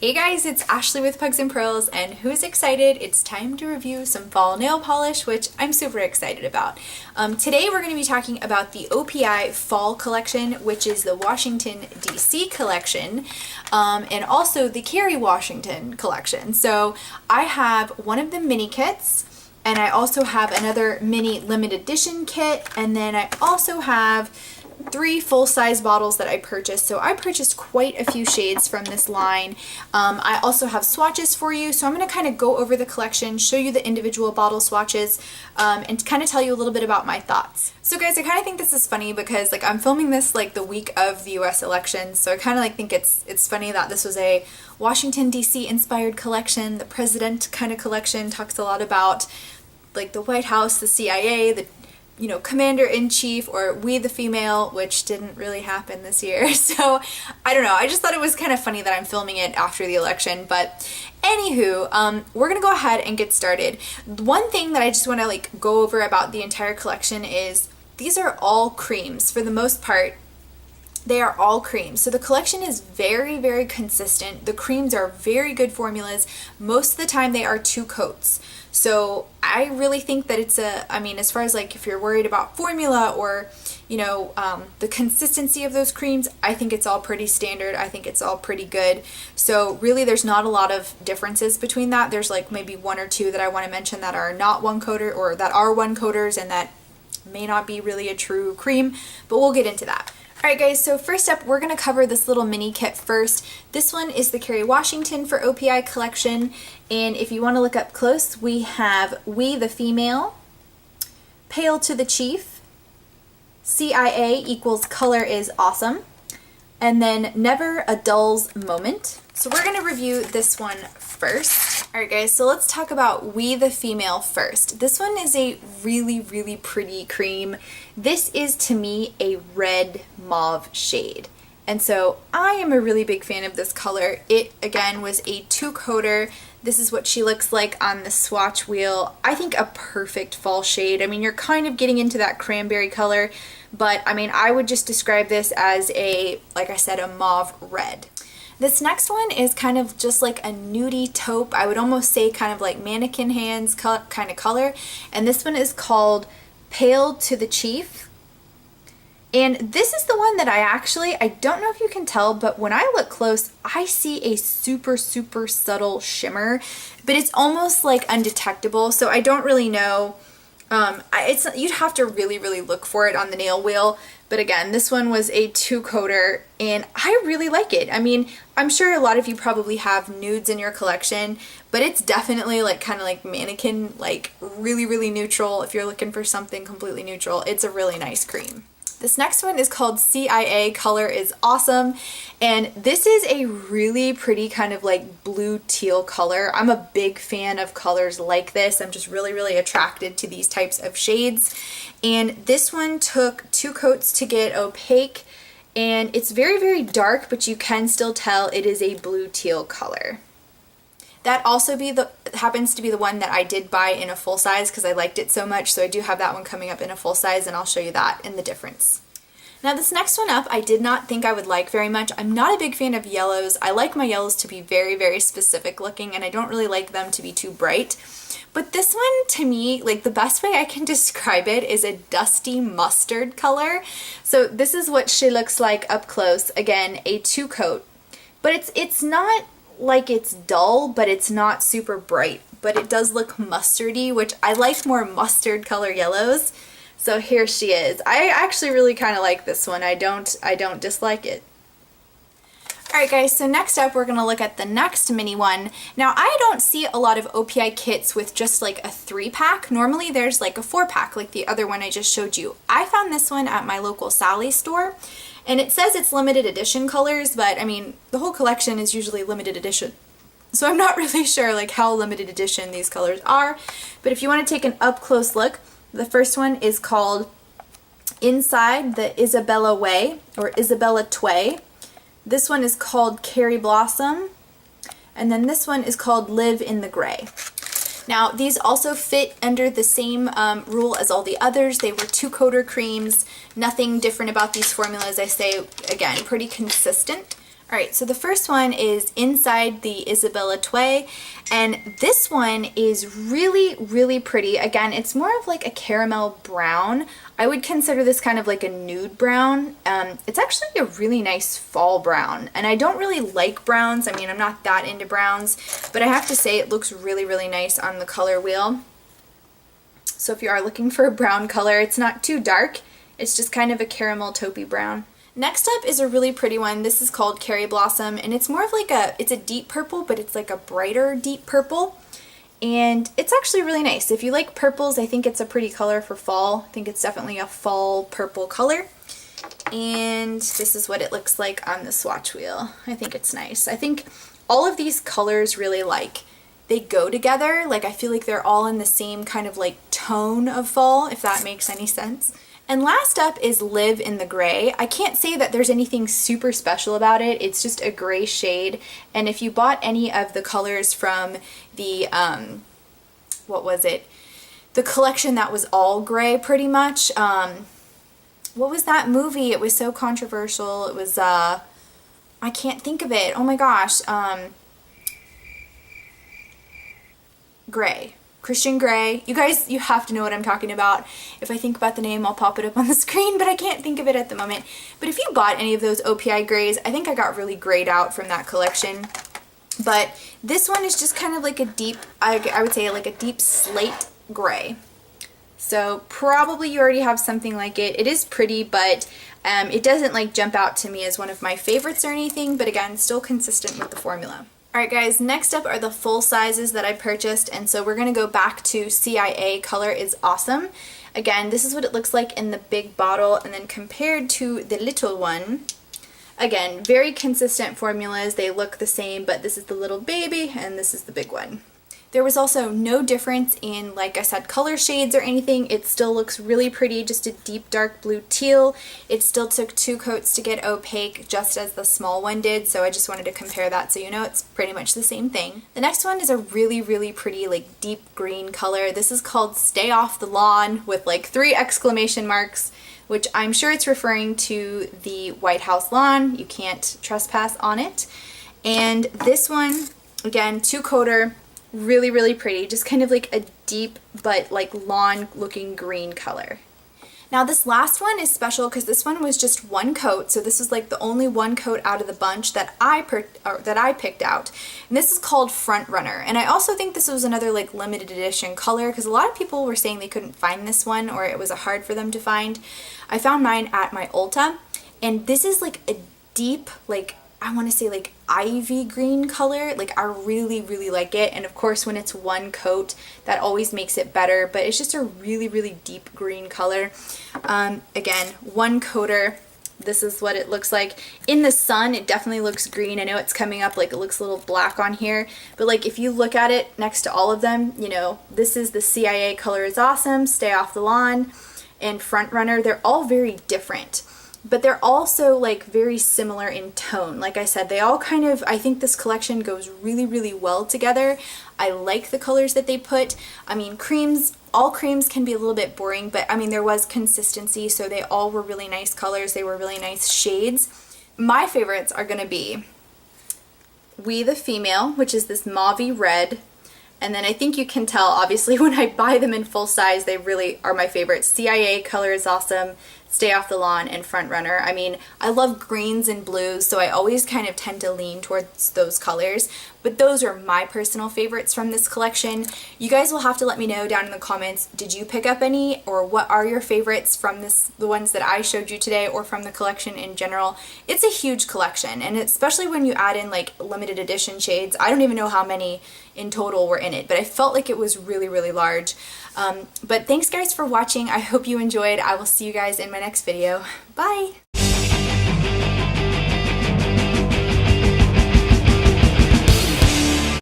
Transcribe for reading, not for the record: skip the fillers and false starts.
Hey guys, it's Ashley with Pugs and Pearls, and who's excited? It's time to review some fall nail polish, which I'm super excited about. Today we're going to be talking about the OPI fall collection, which is the Washington DC collection, and also the Kerry Washington collection. So I have one of the mini kits, and I also have another mini limited edition kit, and then I also have 3 full-size bottles that I purchased. So I purchased quite a few shades from this line. I also have swatches for you, so I'm going to kind of go over the collection, show you the individual bottle swatches, and kind of tell you a little bit about my thoughts. So guys, I kind of think this is funny because I'm filming this the week of the US election, so I kind of think it's funny that this was a Washington DC inspired collection. The president kind of collection talks a lot about the White House, the CIA, the commander-in-chief, or we the female, which didn't really happen this year. So I don't know, I just thought it was kind of funny that I'm filming it after the election. But anywho, we're gonna go ahead and get started. One thing that I just want to go over about the entire collection is these are all creams. For the most part, they are all creams. So the collection is very, very consistent. The creams are very good formulas. Most of the time they are 2 coats. So I really think that it's as far as if you're worried about formula or, the consistency of those creams, I think it's all pretty standard. I think it's all pretty good. So really there's not a lot of differences between that. There's maybe 1 or 2 that I want to mention that are not 1-coater or that are 1-coaters and that may not be really a true cream, but we'll get into that. Alright guys, so first up we're going to cover this little mini kit first. This one is the Kerry Washington for OPI collection, and if you want to look up close, we have We the Female, Pale to the Chief, CIA equals Color is Awesome, and then Never a Dull's Moment. So we're going to review this one first. Alright guys, so let's talk about We the Female first. This one is a really, really pretty cream. This is to me a red mauve shade. And so I am a really big fan of this color. It again was a 2-coater. This is what she looks like on the swatch wheel. I think a perfect fall shade. You're kind of getting into that cranberry color, but I would just describe this as like I said, a mauve red. This next one is kind of just like a nudie taupe. I would almost say kind of like mannequin hands kind of color. And this one is called Pale to the Chief. And this is the one that I don't know if you can tell, but when I look close, I see a super, super subtle shimmer, but it's almost undetectable. So I don't really know. You'd have to really, really look for it on the nail wheel. But again, this one was a 2-coater and I really like it. I'm sure a lot of you probably have nudes in your collection, but it's definitely kind of mannequin, really, really neutral. If you're looking for something completely neutral, it's a really nice cream. This next one is called CIA Color is Awesome, and this is a really pretty kind of blue teal color. I'm a big fan of colors like this. I'm just really, really attracted to these types of shades. And this one took 2 coats to get opaque, and it's very, very dark, but you can still tell it is a blue teal color. That also happens to be the one that I did buy in a full size because I liked it so much. So I do have that one coming up in a full size, and I'll show you that and the difference. Now this next one up, I did not think I would like very much. I'm not a big fan of yellows. I like my yellows to be very, very specific looking, and I don't really like them to be too bright. But this one, to me, the best way I can describe it is a dusty mustard color. So this is what she looks like up close. Again, a 2-coat. But it's not it's dull, but it's not super bright. But it does look mustardy, which I like more mustard color yellows. So here she is. I actually really kind of like this one. I don't dislike it. Alright guys, so next up we're going to look at the next mini one. Now I don't see a lot of OPI kits with just a 3-pack. Normally there's a 4-pack like the other one I just showed you. I found this one at my local Sally's store, and it says it's limited edition colors, but the whole collection is usually limited edition. So I'm not really sure how limited edition these colors are, but if you want to take an up close look, the first one is called Inside the Isabella Way, or Isabella Tway. This one is called Kerry Blossom, and then this one is called Live in the Gray. Now these also fit under the same rule as all the others. They were 2-coater creams. Nothing different about these formulas. I say, again, pretty consistent. Alright, so the first one is Inside the Isabella Tway, and this one is really, really pretty. Again, it's more of like a caramel brown. I would consider this kind of like a nude brown. It's actually a really nice fall brown, and I don't really like browns. I mean, I'm not that into browns, but I have to say it looks really, really nice on the color wheel. So if you are looking for a brown color, it's not too dark. It's just kind of a caramel taupey brown. Next up is a really pretty one. This is called Kerry Blossom, and it's more of like it's a deep purple, but it's like a brighter deep purple. And it's actually really nice. If you like purples, I think it's a pretty color for fall. I think it's definitely a fall purple color. And this is what it looks like on the swatch wheel. I think it's nice. I think all of these colors really they go together. Like I feel like they're all in the same kind of like tone of fall, if that makes any sense. And last up is Live in the Gray. I can't say that there's anything super special about it. It's just a gray shade. And if you bought any of the colors from the, what was it? The collection that was all gray pretty much. What was that movie? It was so controversial. It was, I can't think of it. Oh my gosh. Grey. Christian Grey. You guys, you have to know what I'm talking about. If I think about the name, I'll pop it up on the screen, but I can't think of it at the moment. But if you bought any of those OPI grays, I think I got really grayed out from that collection. But this one is just kind of like a deep, I would say like a deep slate gray. So probably you already have something like it. It is pretty, but it doesn't like jump out to me as one of my favorites or anything, but again, still consistent with the formula. Alright guys, next up are the full sizes that I purchased, and so we're going to go back to CIA Color is Awesome. Again, this is what it looks like in the big bottle, and then compared to the little one, again, very consistent formulas. They look the same, but this is the little baby and this is the big one. There was also no difference in, like I said, color shades or anything. It still looks really pretty, just a deep dark blue teal. It still took 2 coats to get opaque, just as the small one did, so I just wanted to compare that so you know it's pretty much the same thing. The next one is a really, really pretty, like deep green color. This is called Stay Off the Lawn with like 3 exclamation marks, which I'm sure it's referring to the White House lawn. You can't trespass on it. And this one, again, 2-coater. Really, really pretty. Just kind of like a deep but like lawn looking green color. Now this last one is special because this one was just 1 coat, so this is like the only 1 coat out of the bunch that I picked out. And this is called Front Runner. And I also think this was another like limited edition color because a lot of people were saying they couldn't find this one or it was hard for them to find. I found mine at my Ulta, and this is like a deep, like I want to say like ivy green color. Like I really, really like it, and of course when it's 1 coat that always makes it better, but it's just a really, really deep green color. Again, 1 coater. This is what it looks like. In the sun it definitely looks green. I know it's coming up like it looks a little black on here, but like if you look at it next to all of them, you know, this is the CIA Color is Awesome, Stay Off the Lawn, and Front Runner. They're all very different, but they're also like very similar in tone. Like I said, they all kind of, I think this collection goes really, really well together. I like the colors that they put. I mean, creams, all creams can be a little bit boring, but I mean, there was consistency, so they all were really nice colors. They were really nice shades. My favorites are gonna be We the Female, which is this mauvey red. And then I think you can tell, obviously, when I buy them in full size, they really are my favorites. CIA Color is Awesome, Stay Off the Lawn, and Front Runner. I mean, I love greens and blues, so I always kind of tend to lean towards those colors. But those are my personal favorites from this collection. You guys will have to let me know down in the comments, did you pick up any, or what are your favorites from the ones that I showed you today, or from the collection in general? It's a huge collection, and especially when you add in like limited edition shades. I don't even know how many in total were in it, but I felt like it was really, really large. But thanks guys for watching. I hope you enjoyed. I will see you guys in my next video. Bye!